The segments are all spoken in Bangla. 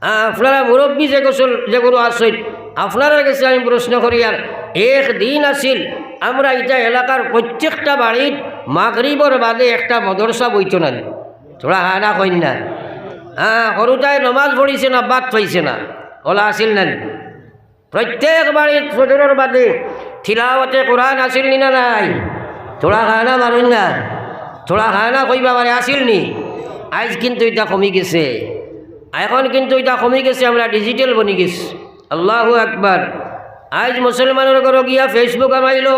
আপনারা মুরব্বী যেগুলো আসেন আপনারা কাছে আমি প্রশ্ন করি আর একদিন আসিল আমরা এটা এলাকার প্রত্যেকটা বাড়ির মাগরিবর বাদে একটা মদরসা বইত না থোড়া হানা কইন না সরুতায় নমাজ পড়িছে না বাদ পাইছে না ওলা আসিল না প্রত্যেক বাড়ির ফজরের বাদে তিলাওয়াতে কোরআন আসিল নি না নাই থোড়া হানা মারুন না থোড়া হানা কইবা মানে আসিল নি আজ কিন্তু এটা কমি গেছে এখন কিন্তু এটা কমে গেছে আমরা ডিজিটাল বনি গেছি আল্লাহু আকবার আজ মুসলমানের ঘর গিয়া ফেসবুক আমাইল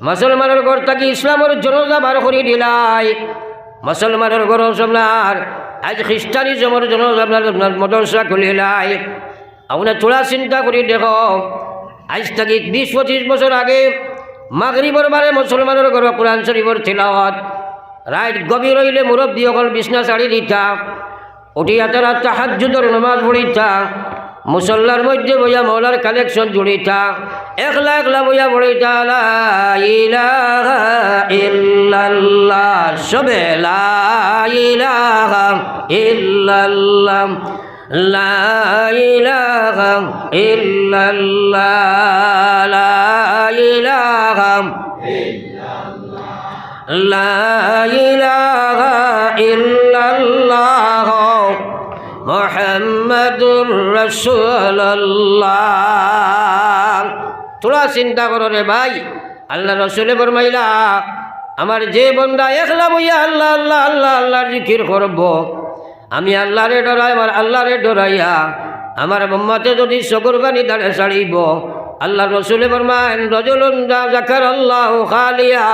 মুসলমানের ঘর থাকি ইসলামের জনতা বার করে দিলাই মুসলমানের ঘর আপনার আজ খ্রিস্টানিজমের জনতা আপনার মদরসা খুলিলাই আপনার থোড়া চিন্তা করে দেখো আজ থাকি 20-25 বছর আগে মাগরিবর বারে মুসলমানের ঘর কোরআন শরীফের তিলাওয়াত রাত গভীর হইলে মুরব্বী অকল বিছনা ছাড়ি দিতা উঠিয়া তারা তাহাজ্জুদের নামাজ পড়িতা মুসল্লার মধ্যে বইয়া মৌলার কালেকশন জুড়িতা একলা একলা বইয়া পড়িতা লা ইলাহা ইল্লাল্লাহ সবে লা ইলাহা ইল্লাল্লাহ লা ইলাহা ইল্লাল্লাহ লা ইলাহা লা ইলাহা ইল্লাল্লাহ মুহাম্মাদুর রাসূলুল্লাহ তোরা চিন্তা করো রে ভাই আল্লাহ রসুলে ফরমাইলা আমার যে বন্দা একলা বইয়া আল্লাহ আল্লাহ আল্লাহ আল্লাহর জিকির করব আমি আল্লাহরে ডরাই আমার আল্লাহরে ডরাইয়া আমার উম্মতে যদি চকুর পানি দাঁড়ে ছাড়িব আল্লাহ রসুলে ফরমায়েন রাজুলুন যাকারাল্লাহু খালিয়া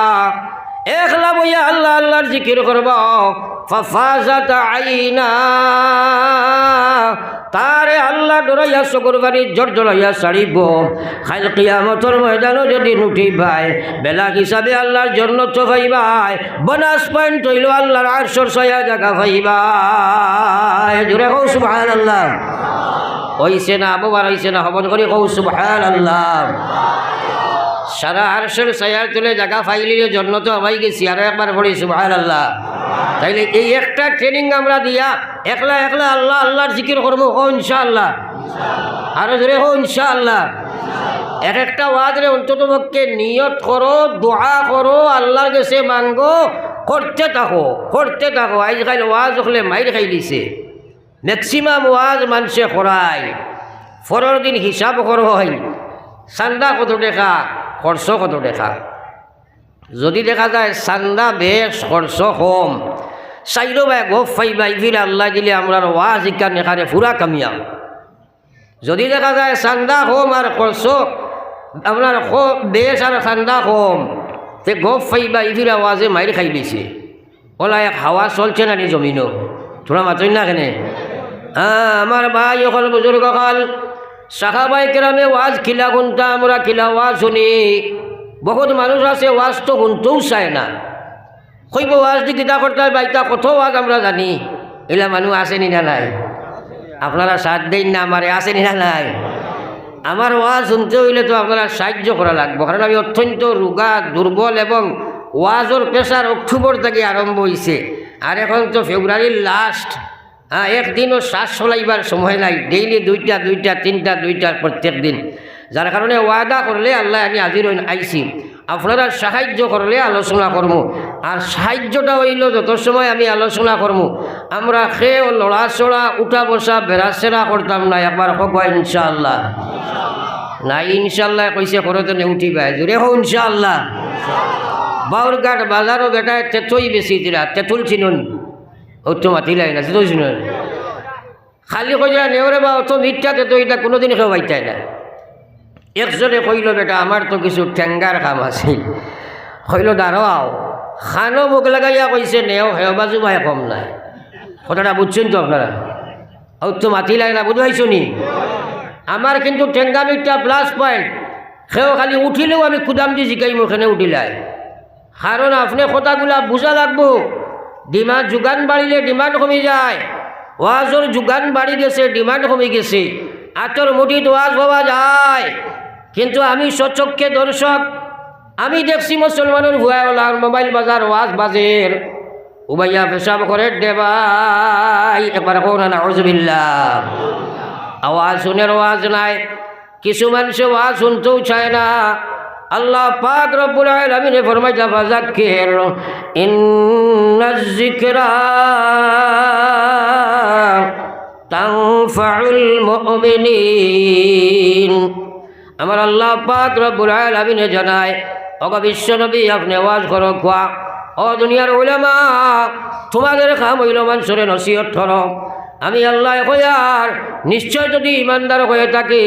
একলা বইয়া আল্লাহ আল্লাহর জিকির করব ফাফাজাত আইনা তারে আল্লাহ ডরাইয়া চকুর বাড়ি জড়জড়াইয়া ছাড়িব খাইল কিয়ামতর ময়দানও যদি নুঠি ভাই বেলা হিসাবে আল্লাহর জন্য তো ভাইবাই বোনাস পয়েন্ট হইল আল্লাহর আরশের ছায়া জায়গা ভাইবাই জোরে কও সুবহানাল্লাহ হইছে না আবার হইছে না হবন করে কও সুবহানাল্লাহ সারা আরশের ছায়ার তুলে জায়গা ফাইলির জন্য তো হবাই গেছি আরো একবার পড়ি সুবহানাল্লাহ তাইলে এই একটা ট্রেনিং আমরা দিয়া একলা একলা আল্লাহ আল্লাহর জিকির করবো ও ইনশাআল্লাহ আরো জোরে হো ইনশাআল্লাহ এক একটা ওয়াজরে অন্তত পক্ষে নিয়ত করো দোয়া করো আল্লাহর কাছে মানগো করতে থাকো আজকাল ওয়াজ হলে মাইর খাই দিছে ম্যাক্সিমাম ওয়াজ মানুষে করায় পরের দিন হিসাব করো হয় চান্দা কত টাকা খরচ কত টাকা যদি দেখা যায় চান্দা বেশ খরচ কম চাইলো ভাই গোপ ফাইবাই ফির আল্লাহ দিলে আমরা ওয়াজ ইকান এখানে পুরা কামিয়াব যদি দেখা যায় চান্দা কম আর খরচ আপনার বেশ আর চান্দা কম তে গোপ ফাইবাই ফির আওয়াজে মাইর খাই দিছে ওলা এক হাওয়া চলছে না নি জমিনও থোড়া মাতই না কেনে আমার ভাই অকল বুজুর্গ কাল সাহাবায়ে কেরামে ওয়াজ খিলা গুনতা আমরা খিলা ওয়াজ শুনি বহুত মানুষ আছে ওয়াজ তো শুনতেও চায় না কইব ওয়াজ দি কিতা করতে হয় বাইতা কত ওয়াজ আমরা জানি এলা মানুষ আসেনি না নাই আপনারা সাথ দেন না আমারে আসেনি না নাই আমার ওয়াজ শুনতে হইলে তো আপনারা সাহায্য করা লাগবে কারণ আমি অত্যন্ত রোগা দুর্বল এবং ওয়াজের প্রেসার অক্টোবর থেকে আরম্ভ হয়েছে আর এখন তো ফেব্রুয়ারির লাস্ট একদিনও শ্বাস চলাইবার সময় নাই ডেইলি দুইটা তিনটা প্রত্যেক দিন যার কারণে ওয়াদা করলে আল্লাহ আমি আজির আইছি আপনারা সাহায্য করলে আলোচনা করবো আর সাহায্যটা হইল যত সময় আমি আলোচনা করবো আমরা খেয়ে লড়াচড়া উঠা বসা বেড়াচেরা করতাম না একবার হোক ইনশাআল্লাহ নাই ইনশাআল্লাহ কইছে করতে নে উঠিবাই জোরে হোক ইনশাআল্লাহ বাউরঘাট বাজারও বেটায় তেতই বেশি দিলা তেঁতুল চিনুন ও তো মাতিলাই না তেঁতুল চিনুন খালি কইরা নেওরে বা অত মিথ্যা তেতো এটা কোনোদিন কেউ পাইতাই না একজনে কইল বেটা আমার তো কিছু ঠেঙ্গার কাম আছিল কইল দাঁড়াও খানো মুখ লাগাইয়া কইছে নেও হেও বাজু ভাই কম নাই কথাটা বুঝছেন তো আপনারা ও তো মাতিলাই না বুঝবাইছো নি আমার কিন্তু ঠেঙ্গা মিথ্যা প্লাস পয়েন্ট সেও খালি উঠিলেও আমি কুদাম দি জিকাই মোখানে উঠিলাই কারণ আপনি কথাগুলা বুঝা লাগবো ডিমান্ড যোগান বাড়িলে ডিমান্ড কমে যায় ওয়াজর যোগান বাড়ি গেছে ডিমান্ড কমে গেছে আতর মুঠিত ওয়াজ পাওয়া যায় কিন্তু আমি স্বচক্ষে দর্শক আমি দেখছি মুসলমানের ভুয়াওয়ালার মোবাইল বাজার ওয়াজ বাজের উবাইয়া পেশাব করে দেবাই একবার কোন নাউজুবিল্লাহ। আওয়াজ শুনের আওয়াজ নাই, কিছু মানুষ আওয়াজ শুনতেও চায় না। আল্লাহ পাক রব্বুল আলামিন ফরমাইলা ফাযাক্কির ইন্নাজ যিকরা তানফাউল মুমিনিন। আমার আল্লাহ পাক রব্বুল আলামিন জানায়, ওগো বিশ্ব নবী আপনি আওয়াজ করো কোয়া, ও দুনিয়ার উলামা তোমাদের কাম হইল মানুষের নসিহত করো। আমি আল্লাহ কয়ার নিশ্চয় যদি ইমানদার হয়ে থাকি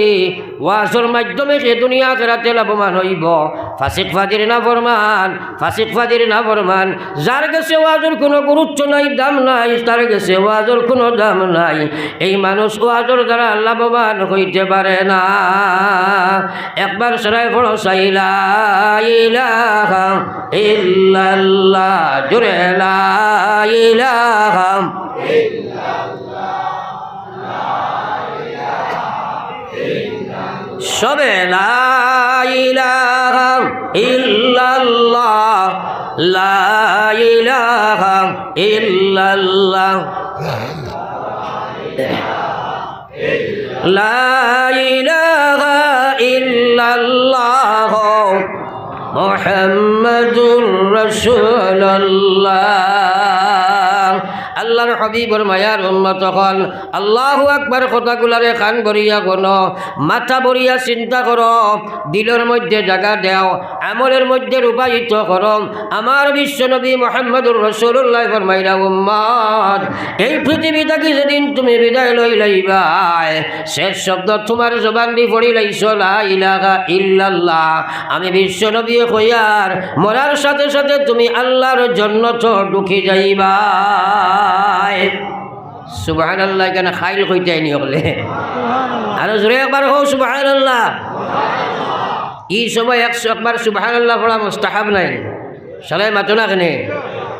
ওয়াজের মাধ্যমে সে দুনিয়া আখিরাতে লাভবান হইব। ফাসিক ফাজির না ফরমান, ফাসিক ফাজির না ফরমান, যার কাছে ওয়াজের কোনো গুরুত্ব নাই, দাম নাই, তার কাছে ওয়াজের কোনো দাম নাই। এই মানুষ ওয়াজের দ্বারা লাভবান হইতে পারে না। একবার সরাই পড়ো লা ইলাহা ইল্লাল্লাহ, জোরে লা ইলাহা সবে লা ইলাহা ইল্লাল্লাহ, লা ইলাহা ইল্লাল্লাহ, লা ইলাহা ইল্লাল্লাহ মুহাম্মাদুর রাসূলুল্লাহ। আল্লাহর হাবিবর মায়ার উম্মত হল আল্লাহু আকবার কথাগুলারে কান ভরিয়া গনো, মাথা ভরিয়া চিন্তা করো, দিলের মধ্যে জায়গা দেও, আমলের মধ্যে রূপায়িত করো। আমার বিশ্ব নবী মুহাম্মদুর রাসূলুল্লাহ ফরমাইলা, উম্মত এই পৃথিবী থেকে যেদিন তুমি বিদায় লই লইবাই, শেষ শব্দ তোমার জবান দিয়ে পড়ি লাইছো লা ইলাহা ইল্লাল্লাহ। আমি বিশ্ব নবী কইয়ার মরার সাথে সাথে তুমি আল্লাহর জান্নাতে ঢুকে যাইবা। সুবহানাল্লাহ কেন খাইল কইতে আইনি হলে আর জোরে একবার হো সুবহানাল্লাহ। ই সবাই একবার সুবহানাল্লাহ পড়া মুস্তাহাব নাই, সবাই মাতো না কেনে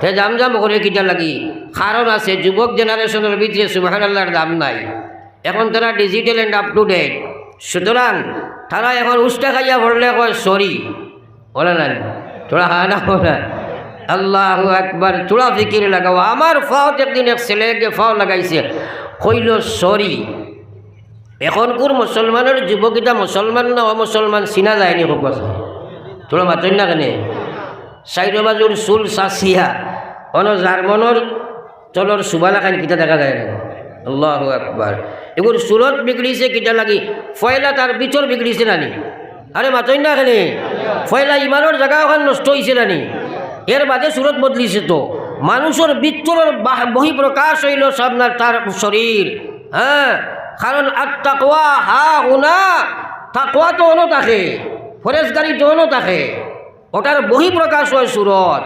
তে জাম জাম করে কিটা লাগি। কারণ আছে যুবক জেনারেশনের ভিতরে সুবহানাল্লাহর দাম নাই, এখন তারা digital and up to date. সুতরাং তারা এখন উষ্টা খাইয়া পড়লে কয় সরি বলে না, তোরা হা না বলে আল্লাহু আকবার। তোরা ফিকির লাগাও। আমার ফাওত একদিন এক ছেলেকে ফাও লাগাইছে, কইল সরি। এখনকার মুসলমানের যুবকিটা মুসলমান না অমুসলমান চিনা যায়নি হোক আছে, তোরা মাতই না কেনে চাইর বাজুর চুল চাচিয়া অন জার্মনের তলর সুবালাখান কিটা দেখা যায় না। আল্লাহু আকবার। এগুলো সুরত বিগড়িছে কিটা লাগি, ফয়লা তার ভিতর বিগড়িছে নানি। আরে মাতই না কেনে ফয়লা ইমানের জায়গা ওখান নষ্ট হয়েছে নানি, এর বাদে সুরত বদলিছে। তো মানুষের ভিতরের বহিঃপ্রকাশ হইল সামনার তার শরীর। হ্যাঁ, কারণ আর তাকওয়া হা হুনা, তাকওয়া তো অন্য থাকে, ফরেজগারি তো অন্য থাকে, ওটার বহিঃপ্রকাশ হয় সুরত।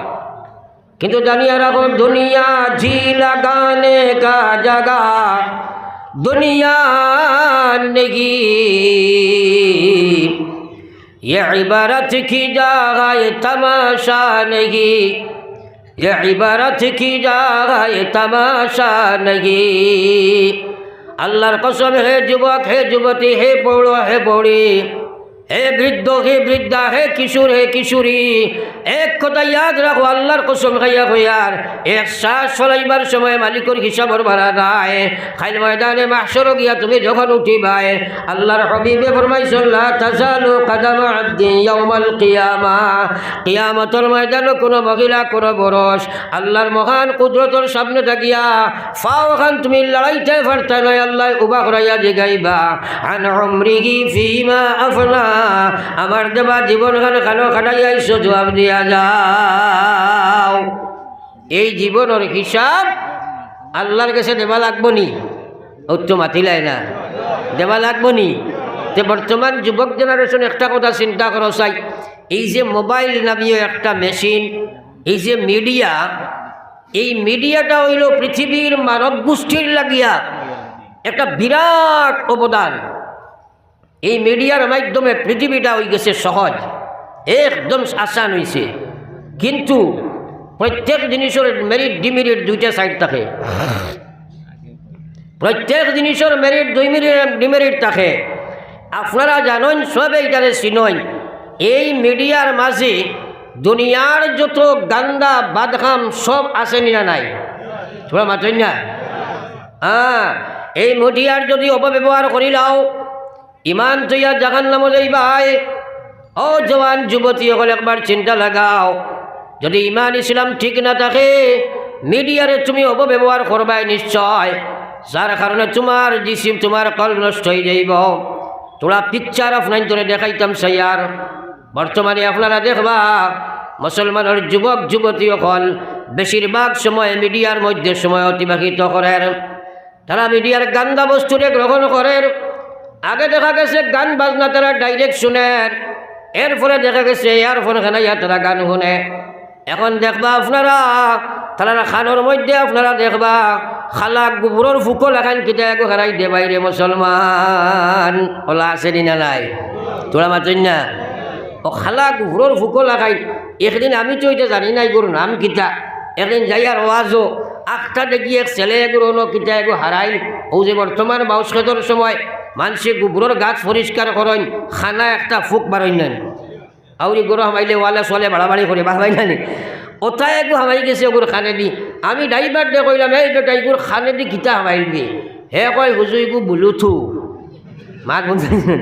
কিন্তু জানিয়ে রাখো দুনিয়া জি লাগানে কা জাগা দুনিয়া নেগি, ये इबारत की जगह तमाशा नहीं, ये इबारत की जगह तमाशा नहीं। अल्लाहर कसम है जुबक है जुबती है बौड़ो है बौड़ी, हे বৃদ্ধ হে বৃদ্ধা, হে কিশোর হে কিশোরী, এক কথা ইয়াদ রাখো, আল্লাহর কসম খাইয়া হইয়ার এক শ্বাস ফলাইবার সময় মালিকের হিসাবর ভাড়া নাই। খাইল ময়দানে মাহশর গিয়া তুমি যখন উঠিবাই, আল্লাহর হাবিবে ফরমাইছেন লা তাজালু কদম আবদি ইয়াউমাল কিয়ামা, কিয়ামতের ময়দানে কোনো মহিলা কোনো পুরুষ আল্লাহর মহান কুদরতের সামনে থাকিয়া ফাও খান তুমি লড়াইতে পারতা নয়। আল্লাহ উবা করাইয়া জিগাইবা আন উমরিহি ফিমা আফনা, আমার দেবা জীবন খানো খাটাইয়াইছো জবাব দিয়া যাও। এই জীবনের হিসাব আল্লাহর কাছে দেবা লাগবো নি? তো মাতিলাই না, দেবা লাগবো নি? যে বর্তমান যুবক জেনারেশন একটা কথা চিন্তা করো চাই, এই যে মোবাইল নামীয় একটা মেশিন, এই যে মিডিয়া, এই মিডিয়াটা হইল পৃথিবীর মানব গোষ্ঠীর লাগিয়া একটা বিরাট অবদান। এই মিডিয়ার মাধ্যমে পৃথিবীটা হয়ে গেছে সহজ, একদম আসান হয়েছে। কিন্তু প্রত্যেক জিনিসের মেরিট ডিমেরিট দুইটা সাইড থাকে, প্রত্যেক জিনিসের মেরিট দুই ডিমেরিট থাকে। আপনারা জানেন সব এইটারে চিনন, এই মিডিয়ার মাঝে দুনিয়ার যত গান্দা বাদখাম সব আসেনি না নাই? তোরা মাতই না? এই মিডিয়ার যদি অপব্যবহার করি লাও ইমান তৈয়া জাহান্নাম যাইবাই। ও জওয়ান যুবতী হল একবার চিন্তা লাগাও, যদি ইমান ইসলাম ঠিক না থাকে মিডিয়ারে তুমি অপব্যবহার করবাই নিশ্চয়, যার কারণে তোমার জিসিম তোমার কল নষ্ট হয়ে যাইব। তোরা পিকচার আপনার ধরে দেখাইতাম সাইয়ার। বর্তমানে আপনারা দেখবা মুসলমানের যুবক যুবতী হল বেশিরভাগ সময় মিডিয়ার মধ্যে সময় অতিবাহিত করেন। তারা মিডিয়ার গান্দা বস্তুরে গ্রহণ করেন। আগে দেখা গেছে গান বাজনা তারা ডাইরেক্ট শুনেন, এরপরে দেখা গেছে ইয়ারফোন খানাইয়া তারা গান শুনে। এখন দেখবা আপনারা তারা খানোর মধ্যে আপনারা দেখবা খালা গোবরের ফুকল এখন কিতা একো হারাই দে বাইরে মুসলমান ওলা আছে দিনা নাই? তোরা মাতই না? ও খালা গোবরের ফুকল লাগাই। একদিন আমি তো এটা জানি নাই গরু নাম কিতা, একদিন যাই আর ওয়াজও আখটা দেখি এক ছেলে এগুলো কিতা এগো হারাই। ও যে বর্তমান বাউস খেতর সময় মানুষে গোবরের গাছ পরিষ্কার করেন, খানা একটা ফুক বারই নেন, আউরি গরু হামাইলে ওয়ালে সোয়ালে বাড়াবাড়ি করে বাড়াবাই নানি ওটাই একটু হামাই গেছে ওগুলো খানে দি। আমি ড্রাইভার দিয়ে কইলাম এই বেটা এগুলো খানে দি কিতা হামাইবি? হে কয় হুজুর এগু বুলুথু মাত বুঝছেন।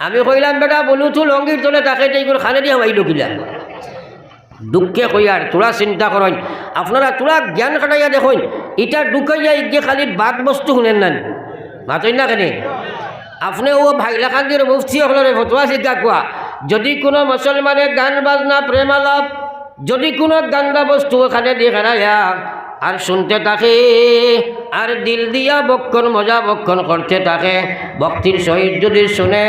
আমি কইলাম বেটা বুলুথু লঙ্গির তোলে তাকে এইগুলো খানে দি হামাইল কিলা? দুঃখে কইয়ার তোরা চিন্তা করেন আপনারা, তোরা জ্ঞান কাটাইয়া দেখুন এটা ঢুকাইয়া ইগে খালি বাদ বস্তু শুনেন না মাতই না কেন? আপনি ও ভাইলাকান্দির মুফতি হলরে ফতোয়া শিক্ষা কোয়া, যদি কোনো মুসলমানে গান বাজনা প্রেমালাপ যদি কোনো গান্দা বস্তু ওখানে দিয়ে খারাইয়া আর শুনতে থাকে আর দিল দিয়া বক্ষণ মজা বক্ষণ করতে থাকে, ভক্তির সহিত যদি শুনে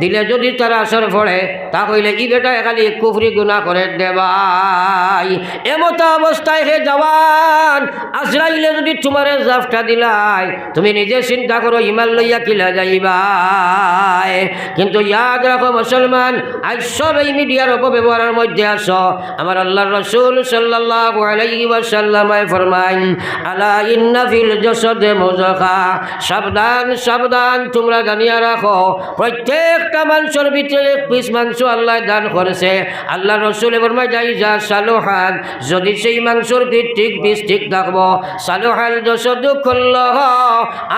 দিলে যদি তার আসর পড়ে তা কইলে ই বেটা খালি কুফরি গুনাহ করে দেবাই। এমতো অবস্থায় হে জওয়ান আজরাইলে যদি তোমারে জাফটা দিলাই তুমি নিজে চিন্তা করো ইমান লইয়া কিলা যাইবাই। কিন্তু ইয়াদ রাখো মুসলমান, আজ সব এই মিডিয়ার অপব্যবহারের মধ্যে আছো। আমার আল্লাহর রাসূল সাল্লাল্লাহু আলাইহি ওয়াসাল্লাম ফরমাইন আলা ইন্না ফিল জাসাদে মুযাখা, সাবধান সাবধান তোমরা জানিয়া রাখো প্রত্যেকটা মানুষের ভিতরে পিস মাংস আল্লাহ দান করেছে। আল্লাহর রাসূল ফরমায় যাই যা সালুহান, যদি সেই মাংসর ঠিক পিস ঠিক থাকবো সালুহাল জাসাদু কুল্লুহু,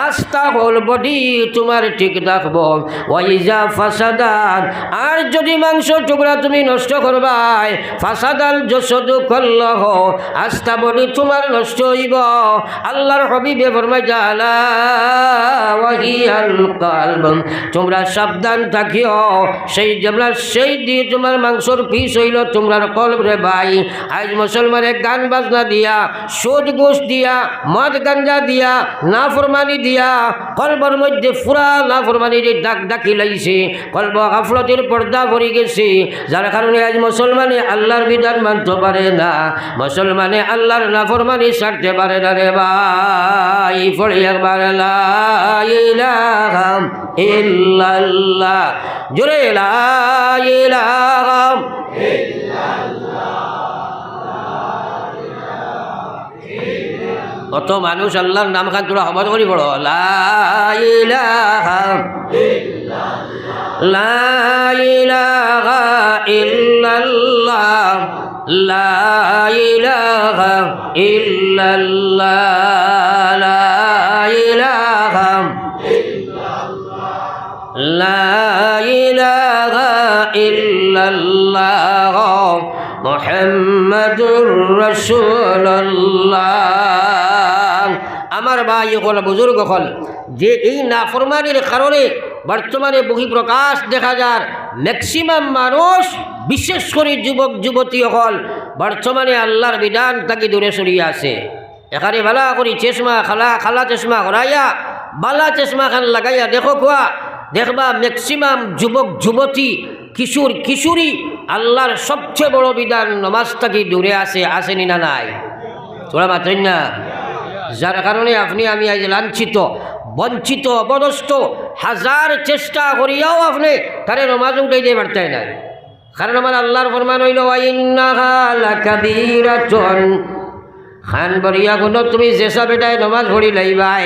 আস্থা হল বডি তোমার ঠিক থাকবো। ওয়াইজা ফাসাদান, আর যদি মাংস টুকরা তুমি নষ্ট করবাই ফাসাদাল জাসাদু কুল্লুহু, আস্থা বডি তোমার নষ্ট হইব। আল্লাহর হাবিবে ফরমায় জালা ওয়াহিয়াল কলব, তোমরা সাবধান থাকিও সেই যেমন সেই দিয়ে তোমার মাংসর পিস হইল তোমরার কলব রে ভাই। আজ মুসলমানের গান বাজনা দিয়া সুদ ঘুষ দিয়া মদ গাঞ্জা দিয়া নাফরমানি দিয়া কলবর মধ্যে পুরা নাফরমানির ডাক ডাকি লাইছে, কলব গাফলতের পর্দা ভরে গেছে, যার কারণে আজ মুসলমানে আল্লাহর বিধান মানতে পারে না, মুসলমানে আল্লাহর নাফরমানি ছাড়তে পারে না রে ভাই। পড়ে একবার লা ইলাহা ইল্লাল্লাহ, জোরে লা ইলাহা কত মানুষ আল্লাহর নাম খান তোরা হবাদ করি পড়ো লা ইলাহা লা ইলাহা ইল্লাল্লাহ লা ইলাহা ইল্লাল্লাহ লা ইলাহা লা ইলাহা ইল্লাল্লাহ মুহাম্মাদুর রাসূলুল্লাহ। আমার ভাই হল বুজুর্গ হল যে এই নাফরমানির কারণে বর্তমানে বহিঃপ্রকাশ দেখা যায় ম্যাক্সিমাম মানুষ বিশেষ করে যুবক যুবতী হল বর্তমানে আল্লাহর বিধান তাকে দূরে সরিয়ে আছে। এখানে ভালা করি চশমা খালা খালা চশমা করাইয়া বালা চশমা খান লাগাইয়া দেখো কোয়া দেখবা ম্যাক্সিমাম যুবক যুবতী কিশোর কিশোরী আল্লাহর সবচেয়ে বড় বিধান নমাজ থেকে দূরে আছে, আসেনি না নাই? তোরা মাত্রেন না, যার কারণে আপনি আমি আজ লাঞ্ছিত বঞ্চিত অপদস্থ হাজার চেষ্টা করিয়াও আপনি তারে নমাজ উঠাইতে পারতেন না। কারণ আমার আল্লাহর ফরমান হইল ইন্নাহা লাকাবীরাতুন, খান বরিয়া কোনো তুমি যেসা বেটায় নমাজ পড়ি লাইবাই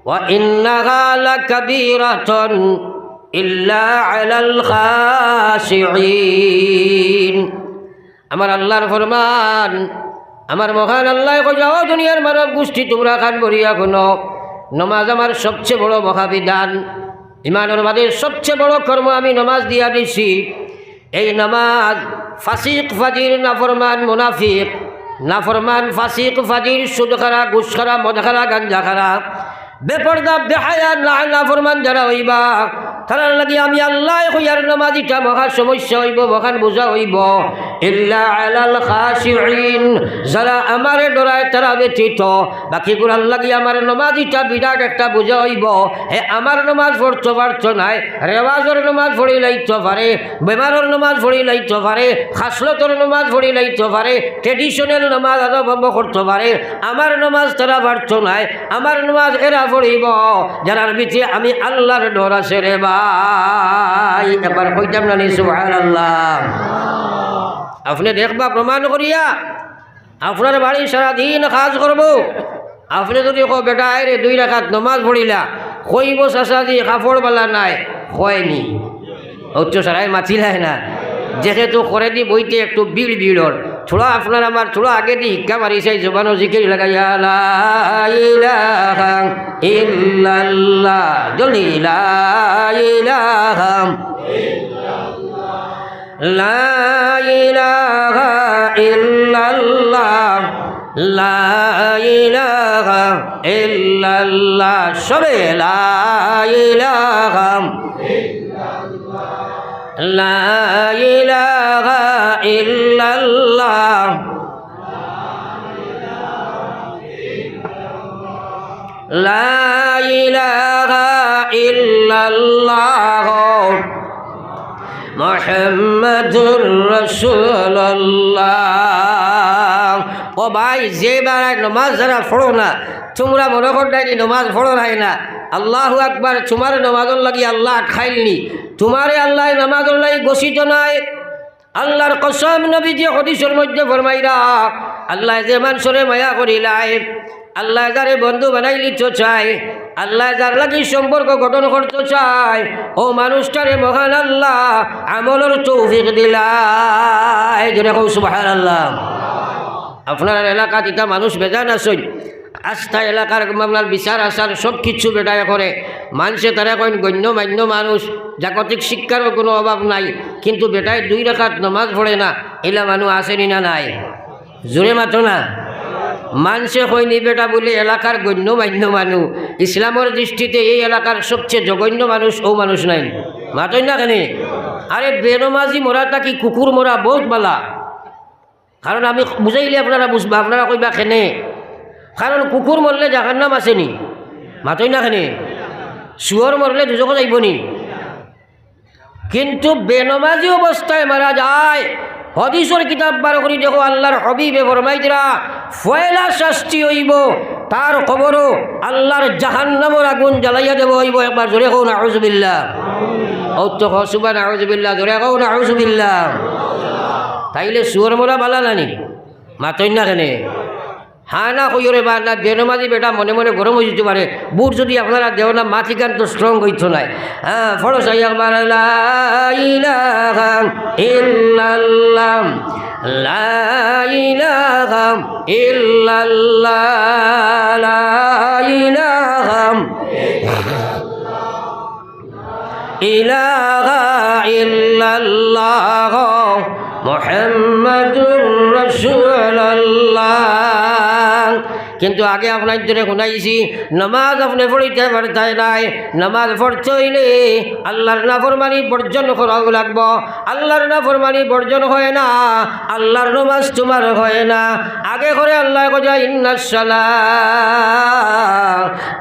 ওয়া ইন্নাহা লাকাবীরাতুন, ইল্লা আলাল খাশিঈন। আমার আল্লাহর ফরমান, আমার মহান আল্লাহ কইও দুনিয়ার মানব গোষ্ঠী তোমরা খান বলিয়া শুনো, নমাজ আমার সবচেয়ে বড় মহাবিধান, ইমানের বাদের সবচেয়ে বড় কর্ম আমি নমাজ দিয়া দিছি। এই নামাজ ফাসিক ফাজির নাফরমান মুনাফিক, নাফরমান ফাসিক ফাজির সুদ খারা ঘুষ খারা মদ খারা গাঞ্জা খারা বেপর্দা বেহায়া নাফরমান যারা হইবা তারা লাগি আমি আল্লাহ কইয়ার নামাজিটা মহা সমস্যা হইব, মহান বোঝা হইব। ইল্লা আলাল খাশিঈন, যারা আমারে ডরায় তারা ব্যতীত বাকিগুলো লাগি আমার নামাজিটা বিরাট একটা বোঝা হইব। হে আমার নামাজ পড়তে পারতো নাই, রেওয়াজের নামাজ পড়ি লাইতে পারে, বেমারের নামাজ পড়ি লাইতে পারে, খাসলতর নামাজ পড়ি লাইতে পারে, ট্রেডিশনাল নামাজ আদা বন্ধ করতে পারে, আমার নামাজ তারা পারতো নাই। আমার নামাজ এরা পড়িব যারার ভিতরে আমি আল্লাহর ডর আছে রে ভাই। এবার কইতাম না সুবহানাল্লাহ। আপনি দেখবা প্রমাণ করিয়া আপনার বাড়ি সারাদিন কাজ করব, আপনি যদি কো বেটা রে 2 রাকাত নমাজ পড়িলা, কইব চাচাজি কাপড় বালা নাই, হয়নি অত সারাই মাতিলাই না, যেহেতু করে দি বইতে একটু বিড় বিড়র থোড়া আপনার আমার থোড়া আগে দি হিক্কা মারিছে জবানো জিকির লাগাইয়া লা ইলাহা ইল্লাল্লাহ, জলদি লা ইলাহা লা ইলাহা ইল্লাল্লাহ, লা ইলাহা ইল্লাল্লাহ, সবে লা ইলাহা লা ইলাহা ইল্লাল্লাহ, লা ইলাহা ইল্লাল্লাহ মুহাম্মাদুর রাসূলুল্লাহ। ও ভাই, যে বেড়ায় নমাজ যারা পড়ো না, তোমরা মনে করতাই নমাজ পড়ো নাই না, আল্লাহু আকবার, তোমার নমাজর লাগি আল্লাহ খাইলনি, তোমারে আল্লাহ নামাজর লাগি ঘোষিত নাই। আল্লাহর কসম, নবীজি হাদিসের মধ্যে ফরমাইরা, আল্লাহ যে মানুষরে মায়া করিলাই, আল্লাহ যারে বন্ধু বানাই লিতে চায়, আল্লাহ যার লাগি সম্পর্ক গঠন করতে চায়, ও মানুষটারে মহান আল্লাহ আমলের তৌফিক দিলাই। জোরে কও সুবহানাল্লাহ। আপনার এলাকাত এটা মানুষ বেজান আসেন, আস্থা এলাকার মামলার বিচার আচার সব কিছু বেটায় করে, মানুষে তারা কইন গণ্যমান্য মানুষ, জাগতিক শিক্ষারও কোনো অভাব নাই, কিন্তু বেটায় 2 রাকাত নমাজ পড়ে না, এলা মানুষ আসেনি না নাই? জোরে মাতো না। মানুষে কইনি বেটা বলে এলাকার গণ্যমান্য মানুষ, ইসলামের দৃষ্টিতে এই এলাকার সবচেয়ে জঘন্য মানুষ ও মানুষ নাই, মাতই না কেন? আরে বেনমাজি মরাটা কি কুকুর মরা বহুত বালা, কারণ আমি বুঝাইলে আপনারা বুঝবা, আপনারা কইবা কেনে, কারণ কুকুর মরলে জাহান্নাম আসেনি, মাতই না কেনে? শুয়োর মরলে দুজকে যাইবনি, কিন্তু বেনমাজি অবস্থায় মারা যায়। হাদিসের কিতাব বার করি দেখো, আল্লাহর হাবিবে ফরমাইতরা ফয়লা শাস্তি হইব, তার কবরও আল্লাহর জাহান্নামের আগুন জ্বালাইয়া দেব হইব। একবার জোরে কও নাউযুবিল্লাহ। ও তো হসুবা নাউযুবিল্লাহ, জোরে কও নাউযুবিল্লাহ। তাইলে শুয়োর মরা বালা নানি, মাতই না কেনে? হ্যাঁ না কইরে বা না, বেনমাজি বেটা মনে মনে গরম হয়ে যেতে পারে, বুট যদি আপনারা দেও না মাথি গান তো স্ট্রং হইতো নাই। হ্যাঁ ফরজ একবার লা ইলাহা ইল্লাল্লাহ, লা ইলাহা ইল্লাল্লাহ, লা ইলাহা ইলাহা ইল্লাল্লাহ মুহাম্মাদুর রাসূলুল্লাহ। কিন্তু আগে আপনার জন্য শুনাইছি, নামাজ আপনি পড়িতে পারতাই নাই, নামাজ পড়তে হইলে আল্লাহর নাফরমানি বর্জন করা লাগব। আল্লাহর নাফরমানি বর্জন হয় না, আল্লাহর নামাজ তোমার হয় না। আগে করে আল্লাহ কয় ইন্নাস সালাতা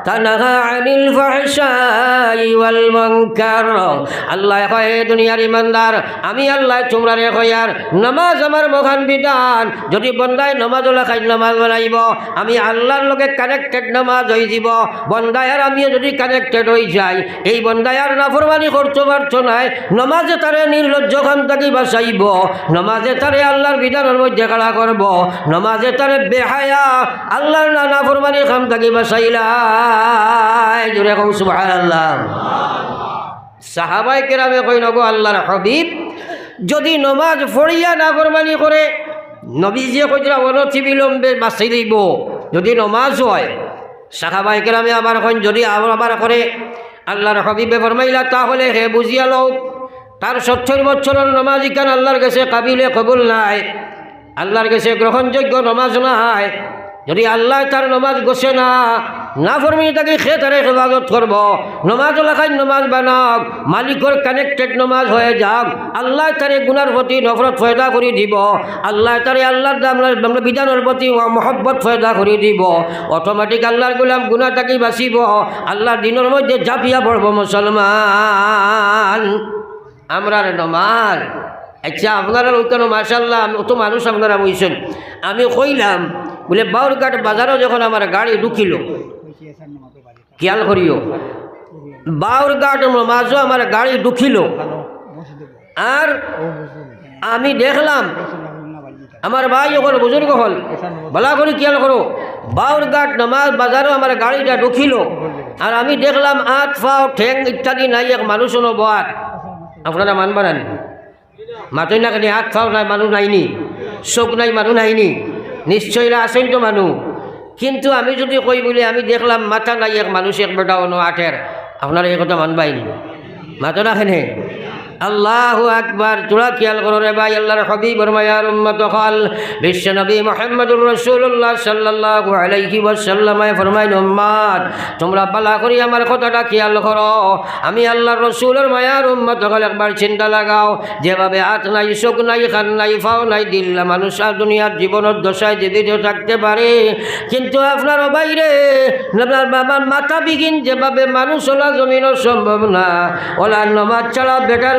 তানহা আনিল ফাহশাই ওয়াল মুনকার। আল্লাহ কয় দুনিয়ার ইমানদার, আমি আল্লাহ তোমরা রে কয়ার নামাজ আমার মহান বিধান। যদি বন্দায় নামাজ লাখাই নামাজ বানাইব, আমি আল্লাহর লগে কানেক্টেড নামাজ হয়ে যাব। বন্দায় আর আমিও যদি কানেক্টেড হয়ে যাই, এই বন্দায় আর নাফরমানি করতে পারতো নাই, নমাজে তারে নির্লজ্জ খান থাকি বাঁচাইব, নমাজে তারে আল্লাহর বিধানের মধ্যে খাড়া করব, নমাজে তারে বেহায়া আল্লাহর নাফরমানি খান থাকি বাঁচাইলাই। জোরে কও সুবহানাল্লাহ। সাহাবাই কেরামে কই নগো আল্লাহর হাবিব যদি নমাজ পড়িয়া নাফরমানি করে নবীজিয়ে কইরা অনতি বিলম্বে বাঁচাই দিব যদি নমাজ হয়। সাহাবাই কেরামে আবার কইন যদি আবার করে আল্লাহর হাবিবে ফরমাইলা তাহলে হে বুঝিয়া লও তার 70 বছরের নমাজ ইকান আল্লাহর কাছে কাবিলে কবুল নাই, আল্লাহর কাছে গ্রহণযোগ্য নমাজ নাই। যদি আল্লাহ তার নমাজ গোছে না ফরমি তাকে সে তারে হেফাজত করব। নমাজ লাখাই নমাজ বানাক, মালিকর কানেক্টেড নমাজ হয়ে যাক, আল্লাহ তারে গুনার প্রতি নফরত ফয়দা করে দিব, আল্লাহ তারে আল্লাহর বিধানের প্রতি মহব্বত ফয়দা করে দিব। অটোমেটিক আল্লাহর গুলাম গুনাহ তাকে বাঁচিব, আল্লাহর দিনের মধ্যে ঝাঁপিয়া পড়ব। মুসলমান আমরার নমাজ আচ্ছা আপনারা ওইখানে মাশাআল্লাহ অত মানুষ আপনারা বইছেন। আমি কইলাম বলে বাউরঘাট বাজারও যখন আমার গাড়ি ঢুকিল, খেয়াল করিও বাউরঘাট মাঝও আমার গাড়ি ঢুকিল, আর আমি দেখলাম আমার ভাই যখন বুজুর্গ হল বলা করি খেয়াল করো বাউরঘাট নামাজ বাজারও আমার গাড়িটা ঢুকিল, আর আমি দেখলাম হাত পাও ঠ্যাং ইত্যাদি নাই, এক মানুষ নবাদ। আপনারা মানবা না মাতই না কেন হাত পাও নাই মানুষ নাইনি, চোখ নাই মানুষ নাইনি, নিশ্চয় আসেন তো মানুষ। কিন্তু আমি যদি কই বলে আমি দেখলাম মাথা নাই এক মানুষ এক বেটা অন্য আঠের, আপনারা এই কথা মানবাইনি মাথা রাখেন। আল্লাহু আকবার। তোরা খেয়াল করো রে ভাই, আল্লাহর হাবিব মায়ার উম্মত হল বিশ্ব নবী মুহাম্মদুর রাসূলুল্লাহ সাল্লাল্লাহু আলাইহি ওয়াসাল্লাম ফরমাইন উম্মত তোমরা ভালো করে আমার কথাটা খেয়াল করো। আমি আল্লাহর রাসূলের মায়ার উম্মত হল, একবার চিন্তা লাগাও যেভাবে হাত নাই চোখ নাই কান নাই পাও নাই দিল মানুষ আর দুনিয়ার জীবনের দশায় জীবিত থাকতে পারে, কিন্তু আপনার বাইরে আপনার বাবার মাথা বিঘিন যেভাবে মানুষ ওলা জমিনও সম্ভব না। ওলা নমাজ ছাড়া বেটার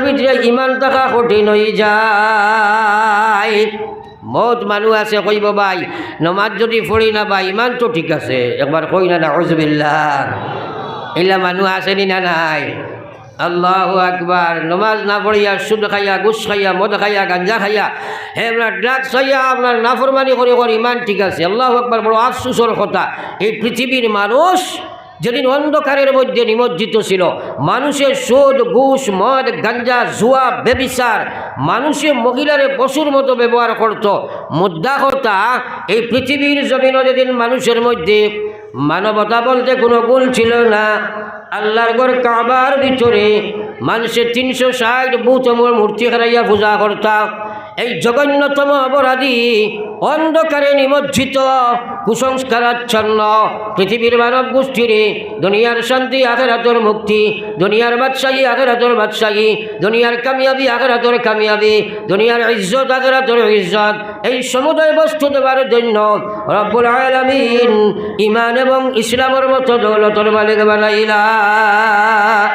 ইমান থাকা কঠিন হয়ে যায়। বহুত মানুষ আছে কইব ভাই নমাজ যদি পড়ি না ভাই ইমান তো ঠিক আছে, একবার কই না নাউজুবিল্লাহ। এলা মানুষ আসেনি না নাই? আল্লাহু আকবার। নমাজ না পড়িয়া সুদ খাইয়া ঘুষ খাইয়া মদ খাইয়া গাঞ্জা খাইয়া হে আপনার ড্রাগস খাইয়া আপনার নাফরমানি করে ইমান ঠিক আছে। আল্লাহু আকবার। বড় আফসোসের কথা, এই পৃথিবীর মানুষ যেদিন অন্ধকারের মধ্যে নিমজ্জিত ছিল, মানুষের সুদ ঘুষ মদ গাঞ্জা জুয়া বেবিচার, মানুষের মহিলারে পশুর মতো ব্যবহার করত। মুদ্রা কথা এই পৃথিবীর জমিন যেদিন মানুষের মধ্যে মানবতা বলতে কোনো গুণ ছিল না। আল্লাহর ঘর কাবার ভিতরে মানুষের 360 বুতমূল মূর্তি হারাইয়া পূজা করতাম। এই জঘন্যতম অপরাধী অন্ধকারে নিমজ্জিত কুসংস্কারাচ্ছন্ন পৃথিবীর মানব গোষ্ঠীরে দুনিয়ার শান্তি আখিরাতের মুক্তি, দুনিয়ার বাদশাহী আখিরাতের বাদশাহী, দুনিয়ার কামিয়াবি আখিরাতের কামিয়াবি, দুনিয়ার ইজ্জত আখিরাতের ইজ্জত, এই সমুদয় বস্তু দেওয়ার জন্য রব্বুল আলামিন ঈমান এবং ইসলামের মতো দৌলতের মালিক বানাইলা।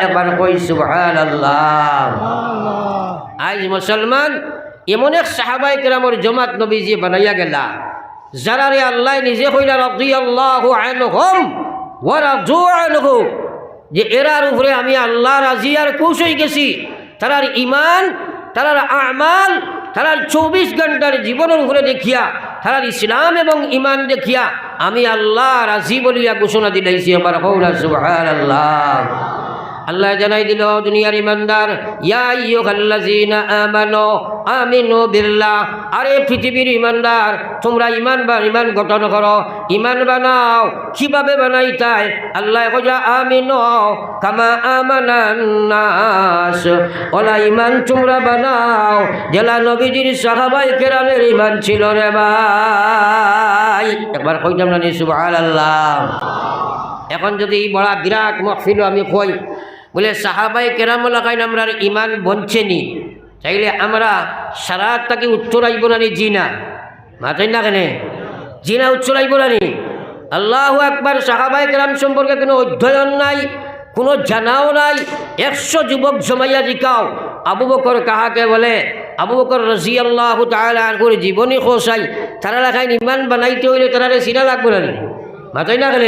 একবার কই সুবহানাল্লাহ। আজ মুসলমান এমন এক সাহাবায়ে কেরামের জমাত নবীজি বানাইয়া গেলা যারা রে আল্লাহ নিজে কইলা রাদিয়াল্লাহু আনহুম ওয়া রাদু আনহু, যে এরার উপরে আমি আল্লাহ রাজি আর খুশ হয়ে গেছি। তারার ঈমান, তারার আমাল, তারার 24 ঘন্টার জীবনের উপরে দেখিয়া, তারার ইসলাম এবং ঈমান দেখিয়া আমি আল্লাহ রাজি বলিয়া ঘোষণা দিলাইছি। আবার কওলা সুবহানাল্লাহ। আল্লাহ জানাই দিল দুনিয়ার ইমানদার, ইয়া আইয়ুহাল্লাযীনা আমানু আমিনু বিল্লাহ, আরে পৃথিবীর ইমানদার তোমরা ইমান গঠন করো, ইমান বানাও। কিভাবে বানাইতাই? আল্লাহ কইয়া আমিনু কামা আমানান নাস, ওলা ইমান তোমরা বানাও জেলা নবীজির সাহাবায়ে কেরামের ইমান ছিল রে ভাই। একবার কইতাম না সুবহানাল্লাহ। এখন যদি বড় বিরাট মাহফিল আমি কই বলে সাহাবায়ে কেরাম লাগাইন আমরা ইমান বঞ্চেনি, তাইলে আমরা সারাত তাকে উত্তর আইব না নি? জি না, মাথায় না কেন জি না, উত্তর আইব না নি? আল্লাহু আকবার। সাহাবায়ে কেরাম সম্পর্কে কোনো অধ্যয়ন নাই, কোনো জানাও নাই। 100 যুবক জমাইয়া জিকাও আবু বকর কাহাকে বলে, আবু বকর রাদিয়াল্লাহু তাআলা আনহুর জীবনী খোসাই, তারা লাগাইন ইমান বানাইতে হইলে তারা চিনা লাগবে না নি? মাথায় না কেন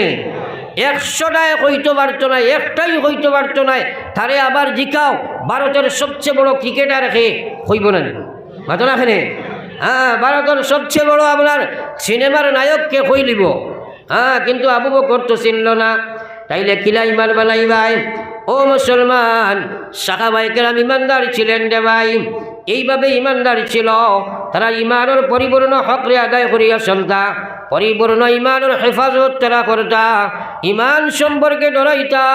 100টায় হইতে পারতো না, একটাই হইতে পারতো না। তারে আবার জিকাও ভারতের সবচেয়ে বড় ক্রিকেটার কে হইব না? মাথা রাখেন। হ্যাঁ, ভারতের সবচেয়ে বড় আপনার সিনেমার নায়ককে হইলিব। হ্যাঁ, কিন্তু আবু বকর তো চিনল না। তাইলে কিলা ইমান বানাইবাই? ও মুসলমান, সাহাবায়ে কেরাম ইমানদার ছিলেন রে ভাই। এইভাবে ইমানদার ছিল, তারা ইমানের পরিপূর্ণ হকরে আদায় করিয়া চলতা, পরিপূর্ণ ইমানের হেফাজত তারা করতা, ইমান সম্পর্কে ডরাইতা,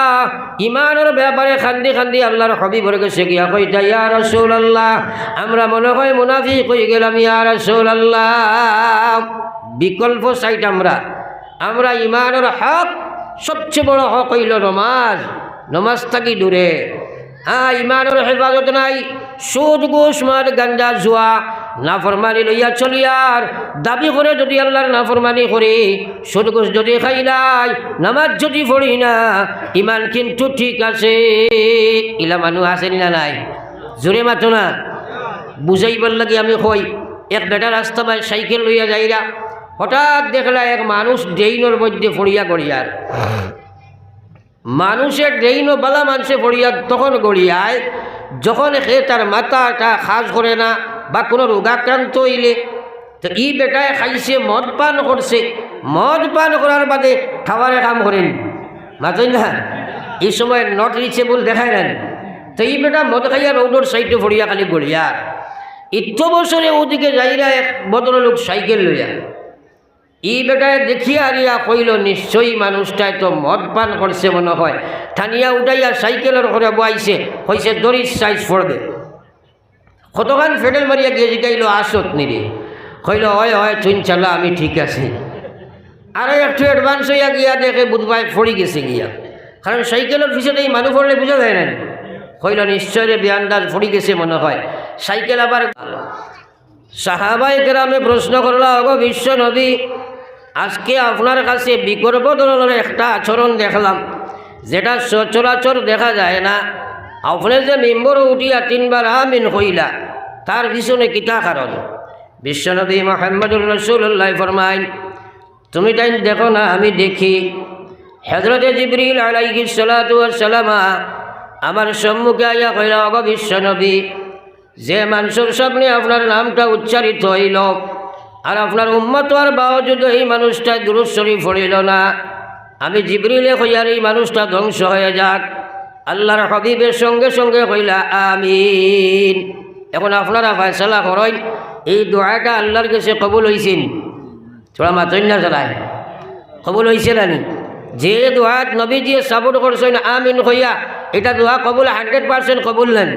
ইমানের ব্যাপারে খান্দি খান্দি আল্লাহর হাবিবের কাছে গিয়া কইতা, ইয়া রাসূলুল্লাহ, আমরা মনে হয় মুনাফিক হয়ে গেলাম, ইয়া রাসূলুল্লাহ। বিকল্প সাইট আমরা ইমানের হক, সবচেয়ে বড় হক হইল নমাজ, নমাজ থাকি দূরে। ইমানের হেফাজত নাই, সুদ ঘুষ মার গাঞ্জা জুয়া নাফরমানি লইয়া চলিয়ার দাবি করে যদি আল্লাহর নাফরমানি করি, সুদ ঘুষ যদি খাইলাই, নামাজ যদি পড়ি না, ইমান কিন্তু ঠিক আছে। ইলা মানুষ আসেনি না নাই? জোরে মাতো না, বুঝাইবার লাগে আমি কই। এক বেটা রাস্তা বাই সাইকেল লইয়া যাইরা, হঠাৎ দেখলা এক মানুষ ড্রেইনের মধ্যে পড়িয়া গড়িয়ার। মানুষের ড্রেইনও বালা মানুষে পড়িয়া তখন গড়িয়ায় যখন সে তার মাথাটা খাস করে না বা কোনো রোগাক্রান্ত হইলে। তো ই বেটায় খাইছে, মদ পান করছে, মদ পান করার বাদে খাবারে কাম করেন, মাতই না, এই সময় নট রিচেবল দেখায় নেন। তো এই বেটা মদ খাইয়া রোডের সাইডে পড়িয়া খালি গড়িয়ার। ইত্য বছরে ওদিকে যাইরা এক ভদ্রলোক সাইকেল লইয়া, ই বেটায় দেখিয়া আরিয়া কইল, নিশ্চয়ই মানুষটাই তো মদ পান করছে মনে হয়। থানিয়া উঠাইয়া সাইকেলের ঘরে বয়াইছে, হয়েছে দড়ির সাইজ পড়বে। কতখান ফেডেল মারিয়া গিয়ে জিগাইল, আসত নিরে? কইল, হয় হয় তুই চালা, আমি ঠিক আছে। আরও একটু অ্যাডভান্স হইয়া গিয়া দেখে বুধবাই ফড়ি গেছে গিয়া, কারণ সাইকেলের পিছনে এই মানুষ পড়লে বুঝা যায় না। কইল, নিশ্চয় রে বিয়ান্দাজ ফড়ি গেছে মনে হয়। সাইকেল আবার সাহাবায়ে কেরামে প্রশ্ন করলা, ওগো বিশ্ব নবী, আজকে আপনার কাছে বিকল্প ধরনের একটা আচরণ দেখলাম, যেটা সচরাচর দেখা যায় না। আপনি যে মেম্বর উঠিয়া 3 বার আমিন কইলা, তার পিছনে কিতা কারণ? বিশ্বনবী মুহাম্মদুর রাসূলুল্লাহ ফরমাইন, তুমি তাই দেখো না, আমি দেখি। হযরতে জিবরিল আলাইহিস সালাতু ওয়াস সালাম আমার সম্মুখে আইয়া কইলা, ওগো বিশ্বনবী, যে মানুষের সামনে আপনার নামটা উচ্চারিত হইল আর আপনার উম্মত আর বাওজুদ এই মানুষটা দুরূদ শরীফ পড়িল না, আমি জিবরিলে কইয়ার এই মানুষটা ধ্বংস হয়ে যাক। আল্লাহর হাবিবের সঙ্গে সঙ্গে কইলা আমিন। এখন আপনারা ফয়সালা করেন, এই দোয়াটা আল্লাহর কাছে কবুল হইছেন? থোড়া মাতই না চালায়, কবুল হয়েছে নানি? যে দোয়াত নবীজি সাপোর্ট করছেন আমিন কইয়া, এটা দোয়া কবুল 100% কবুল নেন।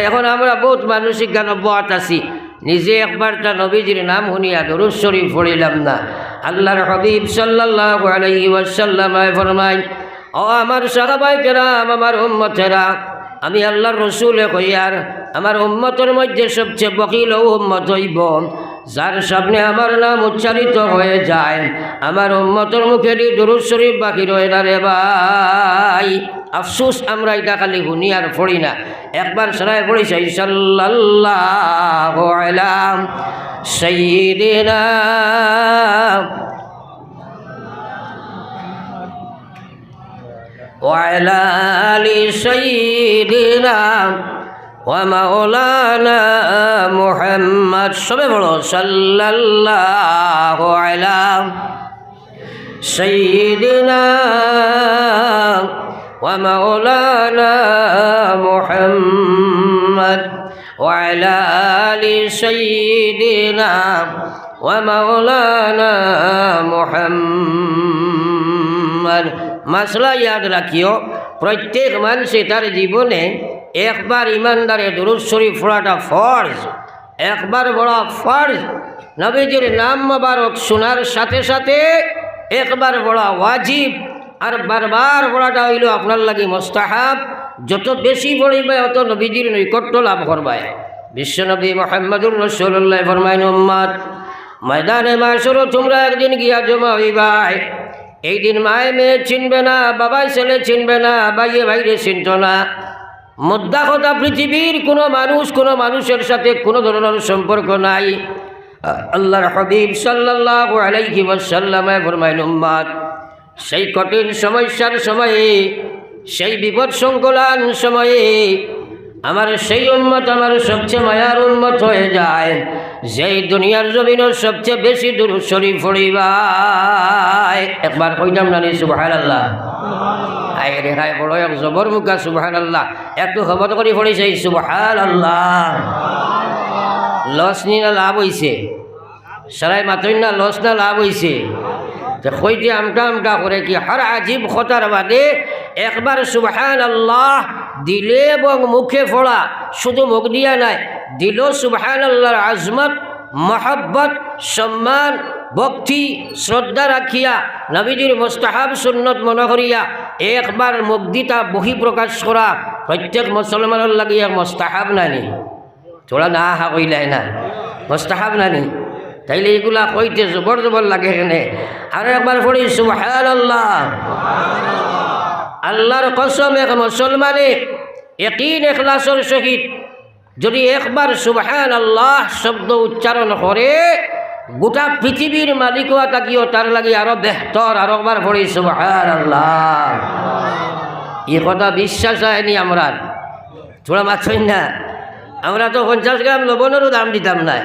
এখন আমরা বহুত মানসিক জ্ঞানব্বত আছি, নিজে একবারটা নবীজির নাম শুনিয়া দুরূদ শরীফ পড়িলাম না। আল্লাহর হাবিব সাল্লাল্লাহু আলাইহি ওয়াসাল্লাম ফরমায়, ও আমার সাহাবায়ে কেরাম, আমার উম্মতেরা, আমি আল্লাহর রসুলে কইয়ার আমার উম্মতের মধ্যে সবচেয়ে বকিল উম্মত হইব যার সামনে আমার নাম উচ্চারিত হয়ে যায়, আমার উম্মতের মুখে দুরূদ শরীফ বাকি রয় না রে ভাই। আফসোস আমরা এটা খালি শুনি আর পড়ি না। একবার সরাই পড়েছি, সাল্লাল্লাহু আলা সাইয়্যিদিনা ওয়া আলা আলি সাইয়্যিদিনা ওয়া মাওলানা মুহাম্মদ। সবে বলো সাল্লাল্লাহু আলা সাইয়্যিদিনা ওয়া মাওলানা মুহাম্মদ ওয়া আলা আলি সাইয়্যিদিনা ওয়া মাওলানা মুহাম্মদ। মাসলা ইয়াদ রাখিও, প্রত্যেক মানুষে তার জীবনে একবার ইমানদারে দুরূদ শরীফ পড়াটা ফরজ, একবার বড় ফরজ। নবীজির নাম মোবারক শোনার সাথে সাথে একবার বড় ওয়াজিব, আর বারবার পড়াটা হইল আপনার লাগি মুস্তাহাব। যত বেশি পড়িবে অত নবীজির নৈকট্য লাভ করবায়। বিশ্বনবী মুহাম্মদুর রাসূলুল্লাহ ফরমাইন, উম্মত, ময়দানে মাশর তোমরা একদিন গিয়া জমা হইবাই। এই দিন মায়ে মেয়ে চিনবে না, বাবাই ছেলে চিনবে না, ভাইয়ে ভাইরে চিনত না। মুদ্রা কথা, পৃথিবীর কোনো মানুষের সাথে কোনো ধরনের সম্পর্ক নাই। আল্লাহর হাবিব সাল্লাল্লাহু আলাইহি ওয়াসাল্লাম ফরমাইন, উম্মত, সেই কঠিন সমস্যার সময়ে, সেই বিপদ সংকুলান সময়ে আমার সেই উম্মত আমার সবচেয়ে মায়ার উম্মত হয়ে যায়, যেই দুনিয়ার জমিনের সবচেয়ে বেশি দুরূদ শরীফ পড়িবায়। একবার কইলাম না, সুবহানাল্লাহ। হায় রে হায় বড় এক জবর মুখা সুবহানাল্লাহ একটু খবর করে পড়েছে সুবহানাল্লাহ লস নি না লাভ হইছে সারাই মাতই না লস না লাভ হইছে কইতে আমটা করে কি হর আজীব খতার বাদে একবার সুবহানাল্লাহ দিলে এবং মুখে পড়া শুধু মুখ দিয়া নাই দিল সুবহানাল্লাহর আজমত মহব্বত সম্মান ভক্তি শ্রদ্ধা রাখিয়া নবীজির মুস্তাহাব সুন্নত মনে করিয়া একবার মুগ্ধিতা বহিঃপ্রকাশ করা প্রত্যেক মুসলমানের লাগিয়া মুস্তাহাব নানি থোড়া না হা কইলাই না মুস্তাহাব নানি তাইলে এগুলা কইতে জবর জবর লাগে এখানে আর একবার পড়ি সুবহানাল্লাহ আল্লাহর কসম এক মুসলমানে ইয়াকিন ইখলাসের সহিত যদি একবার সুবহানাল্লাহ শব্দ উচ্চারণ করে গোটা পৃথিবীর মালিকও তাকিও তার লাগি আরো বেহতর আর একবার পড়ি সুবহানাল্লাহ এই কথা বিশ্বাস হয়নি আমরা থোড়া মাছই না আমরা তো 50 গ্রাম লবণেরও দাম দিতাম না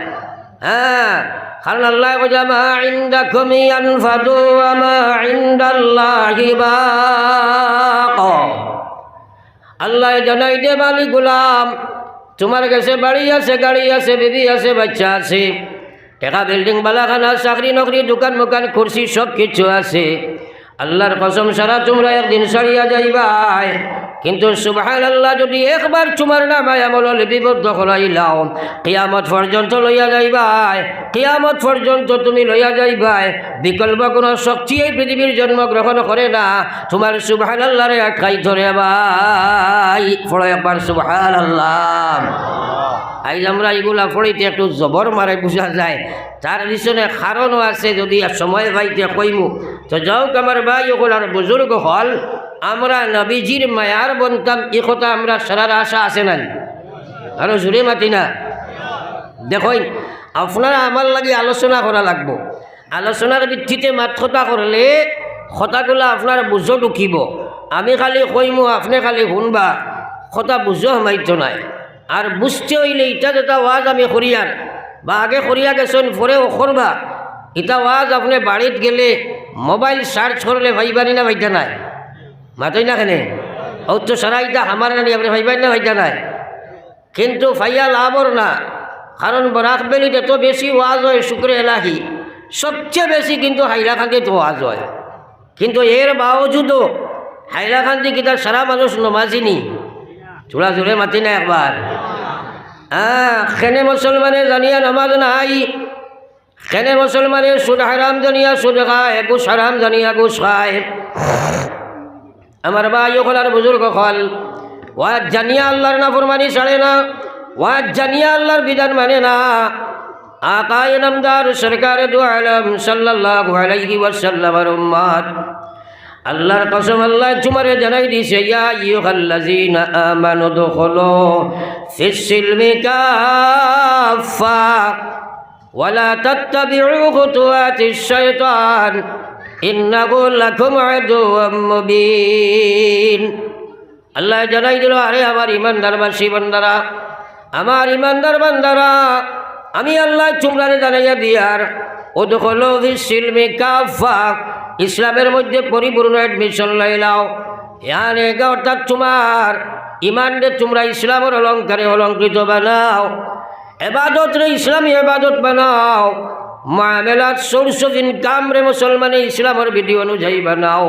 হ্যাঁ কারণ আল্লাহ কইয়া মা ইনদাকুম ইয়ানফাদু ওয়া মা ইনদাল্লাহি বাক আল্লাহ জানাই দে মালিক গোলাম তোমার কাছে বাড়ি আছে গাড়ি আছে বিবি আছে বাচ্চা আছে টাকা বিল্ডিং বালাখানা চাকরি নকরি দোকান মোকান কুরসি সব কিছু আছে আল্লাহর কসম সারা তোমরা একদিন সারিয়া যাইবাই কিন্তু সুবহানাল্লাহ যদি একবার তোমার নামায় আমল লিপিবদ্ধ করাইলাও কিয়ামত পর্যন্ত লইয়া যাইবাই কিয়ামত পর্যন্ত তুমি লইয়া যাইবাই বিকল্প কোনো শক্তি এই পৃথিবীর জন্মগ্রহণ করে না তোমার সুবহানাল্লাহরে আটকাই ধরে ভাই পড়ো একবার সুবহানাল্লাহ আজ আমরা এগুলা পড়িতে একটু জবর মারে বোঝা যায় তার পিছনে কারণও আছে যদি সময় পাইতে কইমু তো যাওক আমার ভাই ওগুলো আর বুজুর্গ হল আমরা নবীজির মায়ার বনতাম এ কথা আমরা সারার আশা আছে না আরো জোরে মাতি না দেখুন আপনারা আমার লাগে আলোচনা করা লাগবো আলোচনার ভিত্তিতে মাত কথা করলে কথাগুলো আপনার বুঝো ঢুকিব আমি খালি কইমু আপনি খালি শুনবা কথা বুঝো মাইতো নাই আর বুঝতে হইলে ইটা যেটা ওয়াজ আমি করিয়ার বা আগে করিয়া গেছেন পরেও করবা ইটা ওয়াজ আপনি বাড়িত গেলে মোবাইল সার্চ করলে ভাইবানি না ভাইটা নাই মাতই না কেনে ও তো সারা ইটা আমার নানি আপনি ভাইবানি না ভাইটা নাই কিন্তু ফাইয়া লাভর না কারণ বরাক বেলিত এত বেশি ওয়াজ হয় শুক্রে এলাহি সবচেয়ে বেশি কিন্তু হাইলাকান্দি তো ওয়াজ হয় কিন্তু এর বাবজুদও হাইলাকান্দি কিতা সারা মানুষ নমাজিনি চূড়া জোরে মাতি না একবার খেনে মুসলমানে জানিয়া নামাজ নাই খেনে মুসলমানে সুদ হারাম জানিয়া সুদ খায় ঘুষ হারাম জানিয়া ঘুষ খায় আমার ভাই ওখানার বুজুর্গ হল ওয়াজ জানিয়া আল্লাহর নাফরমানি ছাড়ে না ওয়াজ জানিয়া আল্লাহর বিধান মানে না আকায়ে নামদার সরকারে দু আলম সাল্লাল্লাহু আলাইহি ওয়াসাল্লামের উম্মত আল্লাহর কসম আল্লাহ তোমারে জানাই দিছে ইয়া আইয়ুহাল্লাযীনা আমানু দুখুলু ফিস-সিলমি কাফা ওয়া লা তাত্তাবিউ খুতুওয়াতিশ শাইতান ইন্নাহু লাকুম আদুওয়ুম মুবিন আল্লাহ জানাই দিল আরে আমার ঈমানদারবাসী বান্দারা আমার ঈমানদার বান্দারা আমি আল্লাহ তোমরা জানাইয়া দিয়ার উদখুলু ফিস-সিলমি কাফা ইসলামের মধ্যে পরিপূর্ণ অ্যাডমিশন লাইলাও ইয়ানে অর্থাৎ তোমার ইমানরে তোমরা ইসলামের অলঙ্কারে অলঙ্কৃত বানাও এবাদত রে ইসলামী এবাদত বানাও মামেলাত সোর্স অফ ইনকাম রে মুসলমানে ইসলামের বিধি অনুযায়ী বানাও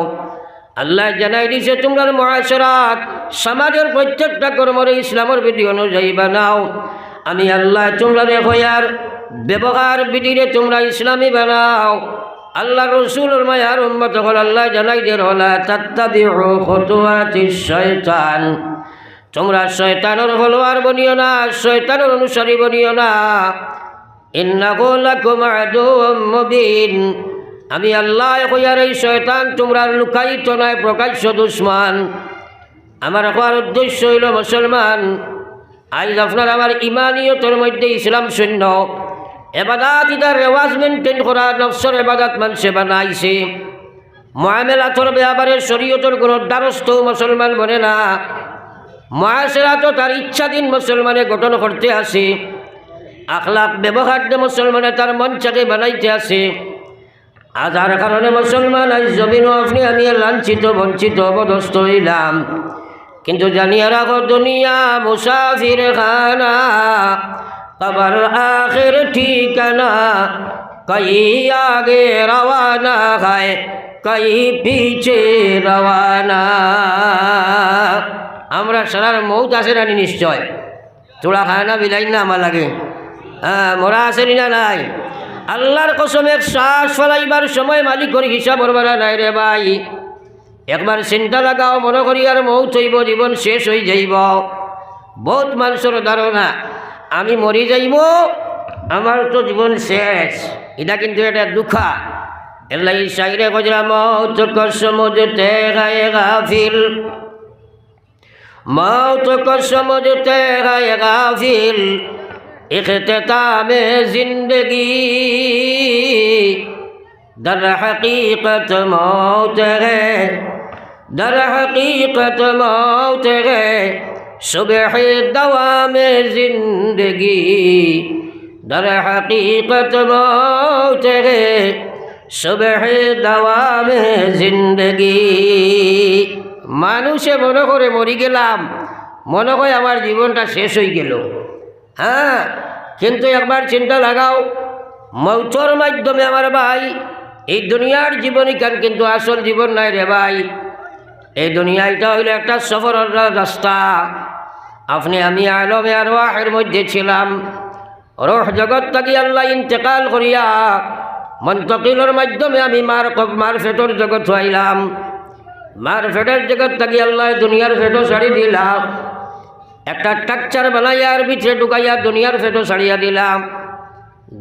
আল্লাহ জানাই দিছে তোমরা মুআশারাত সমাজের প্রত্যেকটা কর্মরে ইসলামের বিধি অনুযায়ী বানাও আমি আল্লাহ তোমরা হইয়ার ব্যবহার বিধিরে তোমরা ইসলামী বানাও আল্লাহ রসুলের মায়ার উম্মত হল আল্লাহ জানাই দের হলা তাত্তাবিউ খুতুওয়াতিশ শাইতান তোমরা শয়তানের ফলোয়ার বনিও না শয়তানের অনুসারী বনিও না ইন্নাহু লাকুম আদুওয়ুম মুবিন আমি আল্লাহ কইয়ার এই শয়তান তোমরা লুকায়িত নয় প্রকাশ্য দুশ্মন আমার হওয়ার উদ্দেশ্য হইল মুসলমান আজ আপনার আমার ইমানিয়তের মধ্যে ইসলাম শূন্য এবাদাত ইদার রেওয়াজ মেনটেন করা নফসর এবাদাত মানুষে বানাইছে মুআমেলাতর ব্যাপারে শরীয়তের কোনো দ্বারস্থ মুসলমান বনে না মুআশারাত তার ইচ্ছাধীন মুসলমানে গঠন করতে আসে আখলাক ব্যবহার দিয়ে মুসলমানে তার মনটাকে বানাইতে আসে আজার কারণে মুসলমান আজ জমিন আপনি আমি লাঞ্ছিত বঞ্চিত অবদস্ত হইলাম। কিন্তু জানিয়ে রাখো দুনিয়া মুসাফির খানা, কবর আখির ঠিকানা, কই আগে রওয়ানা হয় কই পিছে রওয়ানা। আমরা সারার মৌত আছে না নিশ্চয়, চোড়া খায় না বিলাই না আমার লাগে, হ্যাঁ মরা আসেনি না নাই? আল্লাহর কসম এক শ্বাস ফলাইবার সময় মালিকর হিসাব করবার নাই রে ভাই। একবার চিন্তা লাগাও, মনে করি আর মৌত হইব, জীবন শেষ হয়ে যাইব। বহুত মানুষের ধারণা আমি মরি যাইব, আমার তো জীবন শেষ। এটা কিন্তু এটা দুঃখা। এল্লাই শাইরে গজরা মৌত কসমুজতে গায়ে গাফিল, मौत को समझते है गाफिल, इख्तितामे जिंदगी दर हकीकत मौत है, दर हकीकत मौत है, सुबह दवामे जिंदगी दर हकीकत मौत है, सुबह दवामे जिंदगी। মানুষে মনে করে মরি গেলাম, মনে হয় আমার জীবনটা শেষ হয়ে গেল। হ্যাঁ, কিন্তু একবার চিন্তা লাগাও, মৌতর মাধ্যমে আমার ভাই এই দুনিয়ার জীবনীকান কিন্তু আসল জীবন নাই রে ভাই। এই দুনিয়াটা হইল একটা সফরের রাস্তা। আপনি আমি আলমে আরওয়াহের মধ্যে ছিলাম, রূহ জগৎ থেকে আল্লাহ ইন্তেকাল করিয়া মন্তকিলের মাধ্যমে আমি মার ফেটর জগৎ হইলাম। মার ফেটের জগৎ থেকে আল্লাহ দুনিয়ার ফেটো ছাড়ি দিলাম, একটা টাকচার বানাইয়ার ভিতরে ঢুকাইয়া দুনিয়ার ফেটো ছাড়িয়া দিলাম।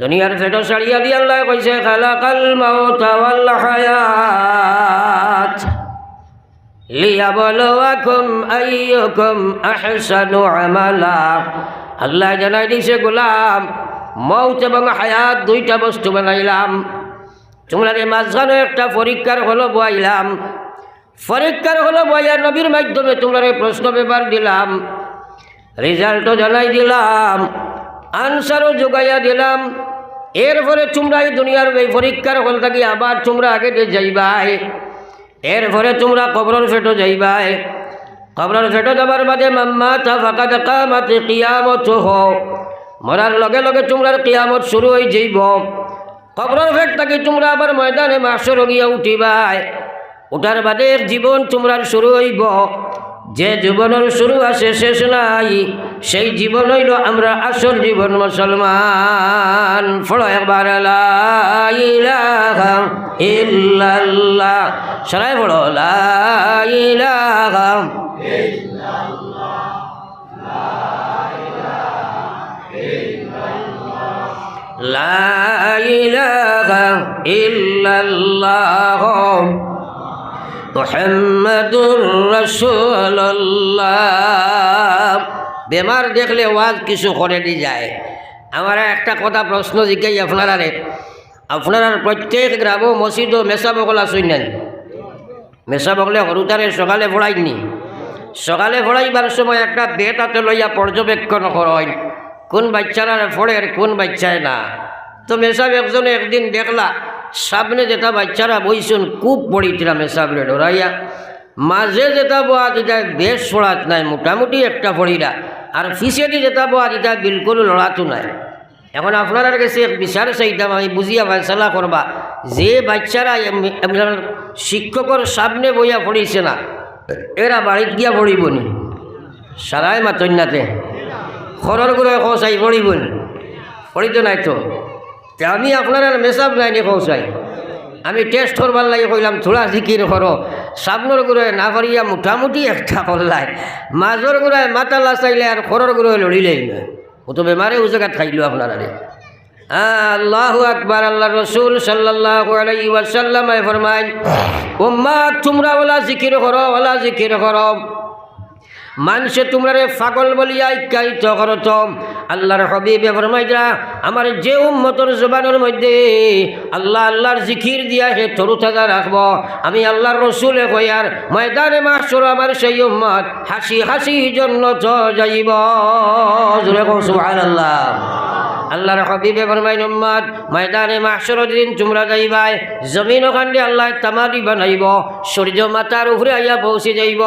দুনিয়ার ফেটো ছাড়িয়া দিয়ে আল্লাহ কইছে খালাকাল মাউতা ওয়াল হায়াত লিয়াবলুয়াকুম আইয়ুকুম আহসানু আমালা। আল্লাহ জানাই দিছে গোলাম, মৌত এবং হায়াত দুইটা বস্তু বানাইলাম, তোমরা মাঝখানে একটা পরীক্ষার হলো বইলাম। পরীক্ষার হলো বইয়া নবীর মাধ্যমে তোমরা প্রশ্ন পেপার দিলাম, রেজাল্টও জানাই দিলাম, আনসারও যোগাইয়া দিলাম। এরপরে তোমরা এই দুনিয়ার এই পরীক্ষার হল থাকি আবার তোমরা আগে যাইবাই। এরপরে তোমরা কবরের ফেটো যাইবাই। কবরের ফেটো যাবার বাদে মাম্মাতা ফাকাদ কামাত কিয়ামতুহু, মরার লগে লগে তোমরা কিয়ামত শুরু হয়ে যাইব। কবরের ফেট থাকি তোমরা আবার ময়দানে মাহশর গিয়া উঠিবাই। ওটার বাদে এক জীবন তোমরা শুরু হইব, যে জীবনের শুরু আছে শেষ নাই, সেই জীবন হইল আমরা আসল জীবন মুসলমান। ফলো একবার লা ইলাহা ইল্লাল্লাহ, সবাই বলো লা ইলাহা ইল্লাল্লাহ, লা ইলাহা ইল্লাল্লাহ মুহাম্মাদুর রাসূলুল্লাহ। বেমার দেখলে ওয়াজ কিছু করে দিয়ে যায়। আমার একটা কথা প্রশ্ন জিজ্ঞাই আপনারা প্রত্যেক গ্রাম মসজিদ ও মেসা বগলা শুনেন? মেসা বগলে হরুতারে সকালে পড়াইনি, সকালে পড়াইবার সময় একটা বেটাতে লইয়া পর্যবেক্ষণ করেন কোন বাচ্চারা পড়ে আর কোন বাচ্চায় না। তো মেসাব একজনে একদিন দেখলা সামনে যেটা বাচ্চারা বইছেন খুব পড়িছিলাম মেসাবরে ডরাইয়া, মাঝে যেটা বোয়া যেটা বেশ পড়াত নাই, মোটামুটি একটা পড়িরা, আর ফিসেদি যেটা বোয়া যেটা বিলকুল লড়াতো নাই। এখন আপনার কাছে বিচার চাইতাম, আমি বুঝিয়া ফয়সালা করবা যে বাচ্চারা শিক্ষকর সামনে বইয়া পড়িছে না, এরা বাড়িত গিয়া পড়িব নি? সারাই মাতন্যাতে খরর করে কৌসাই পড়িব নি? পড়িত নাই তো। আমি আপনার মেসাব নাই নি কৌসাই, আমি টেস্ট করবার লাগে কইলাম থোড়া জিকির করো, সামনের গুড়ায় না করিয়া মোটামুটি একটা করলাই, মাজর গুড়ায় মাথা লাচাইলে আর খরর গুড়ায় লড়িলেই না। ও তো বেমারে ও জায়গাত খাইল আপনার। আল্লাহু আকবার। আল্লাহ রসুল সাল্লাল্লাহু আলাইহি ওয়াসাল্লাম ফরমায়, উম্মাত তোমরা ওলা জিকির করো, ওলা জিকির করো, মানুষে তোমরা পাগল বলিয়া ইচ্ছায়িত করত। আল্লাহর হাবিবে ফরমাইরা, আমার যে উম্মতর জবানের মধ্যে আল্লাহ আল্লাহর জিকির দিয়া হে তরু তাজা রাখব, আমি আল্লাহর রসুলে কয়ার ময়দানে মাহশর আমার সেই উম্মত হাসি হাসি জন্নত যাইব। জোরে কও সুবহানাল্লাহ। আল্লাহর হাবিবে ফরমাইন উম্মত ময়দানে মাহশর দিন তোমরা যাইবাই জমিন ওখানে আল্লাহ তামাদি বানাইব সূর্য মাথার উপরে আইয়া পৌঁছে যাইব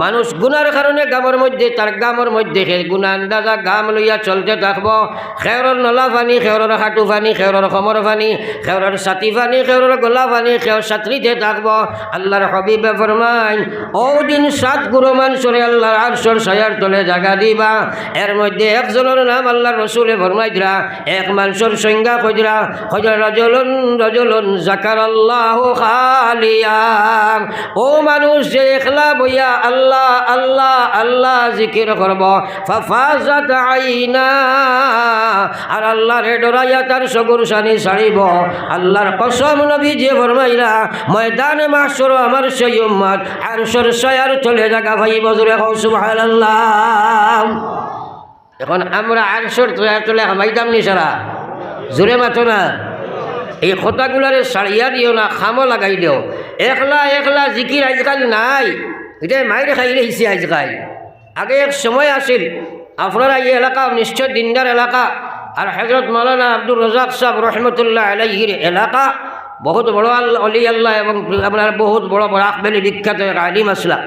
মানুষ গুনার কারণে গামের মধ্যে তার গামের মধ্যে গুনা আন্দাজা গাম লইয়া চলতে থাকবো খেওরের নলা পানি খেওরের হাঁটু পানি খেওরের খমর পানি খেওরের ছাতি পানি খেওরের গলা পানি খেওর ছাত্রীতে থাকবো আল্লাহর হাবিবে ফরমাইন ও দিন 7 গুরু মানুষরে আল্লাহর আরশের ছায়ার তলে জায়গা দিবা এর মধ্যে একজনের নাম আল্লাহর রাসূলে ফরমাইরা এক মানুষের সংজ্ঞা কইরা রজুলুন যাকারাল্লাহু খালিয়ান ও মানুষ যে একলা বইয়া আল্লাহ আল্লাহ আল্লাহ জিকির করব ফাফাজাত আইনা আর আল্লাহরে ডরাইয়া তার সগুর শানি ছাড়িব আল্লাহর কসম নবী যে ফরমাইরা ময়দানে মাহশর আমার সেই উম্মত আরশের ছায়ার তলে জায়গা পাইব জোরে কও সুবহানাল্লাহ। এখন আমরা আরশের ছায়ার তলে হামাইতাম নি সারা জোরে মাতো না এই কথাগুলারে ছাড়িয়া দিও না খামো লাগাই দিও একলা একলা জিকির আজকাল নাই এটা মাইরে খাইলে হিসি আজকাল আগে এক সময় আসিল আপনারা এই এলাকা নিশ্চয় দিনদার এলাকা আর হযরত মাওলানা আব্দুর রাজ্জাক সাহেব রহমতুল্লাহ আলাইহির এলাকা বহুত বড় অলি আল্লাহ এবং আপনার বহুত বড় বড় আখবেলি বিখ্যাত এক আলিম আসলা।